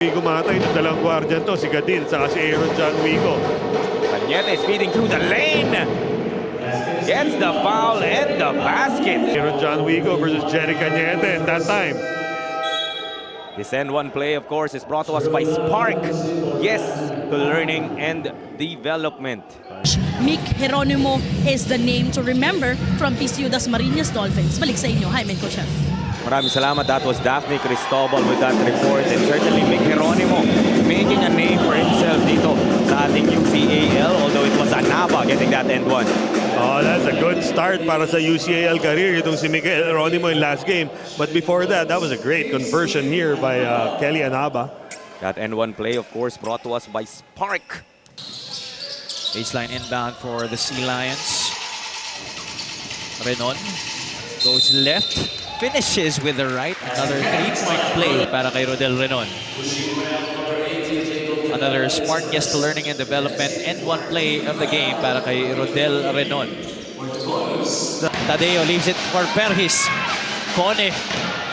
Gumatay ng dalawang guardian to, si Gadil saka si Aaron John Wico. Cañete speeding through the lane. Gets the foul and the basket. Aaron John Wico versus Jerry Cañete, and that time This N one play, of course, is brought to us by Spark. Yes, to learning and development. Mick Geronimo is the name to remember from PCU Dasmariñas Dolphins. Balik sa inyo, Jaime Cochef. Maraming salamat. That was Daphne Cristobal with that report. And certainly Mick Geronimo making a name for himself dito sa ating UCAL. Although it was Anaba getting that end one. oh, that's a good start para sa UCAL career itong si Mikel Geronimo in last game. But before that, that was a great conversion here by Kelly Anaba. That end one play, of course, brought to us by Spark. Baseline inbound for the Sea Lions. Renon goes left, finishes with the right. Another three-point play para kay Rodel Renon. Another smart yes to learning and development and one play of the game para kay Rodel Renon. Tadeo leaves it for Perhis. Cone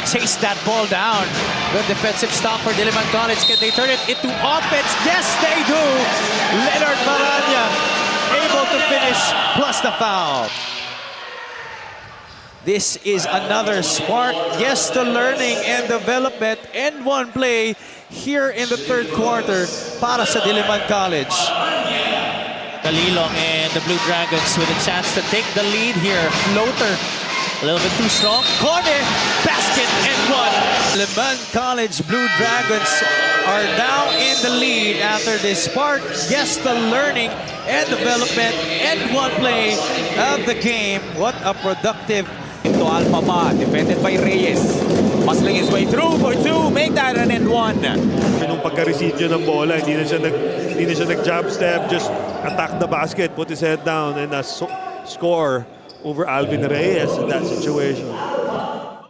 chase that ball down. Good defensive stop for Diliman College. Can they turn it into offense? Yes, they do! Leonard Maranya able to finish plus the foul. This is another smart yes to learning and development and one play here in the third quarter para sa Diliman College. Kalilong and the Blue Dragons with a chance to take the lead here. Floater, a little bit too strong. Corner, basket and one. Diliman College Blue Dragons are now in the lead after this spark. Yes, the learning and development and one play of the game. What a productive. Into Alpha Pa, defended by Reyes. Muscling his way through for two, make that an and one. Nung pagka-receive niya ng bola, hindi na siya nag-jump step, just attack the basket, put his head down, and score over Alvin Reyes in that situation.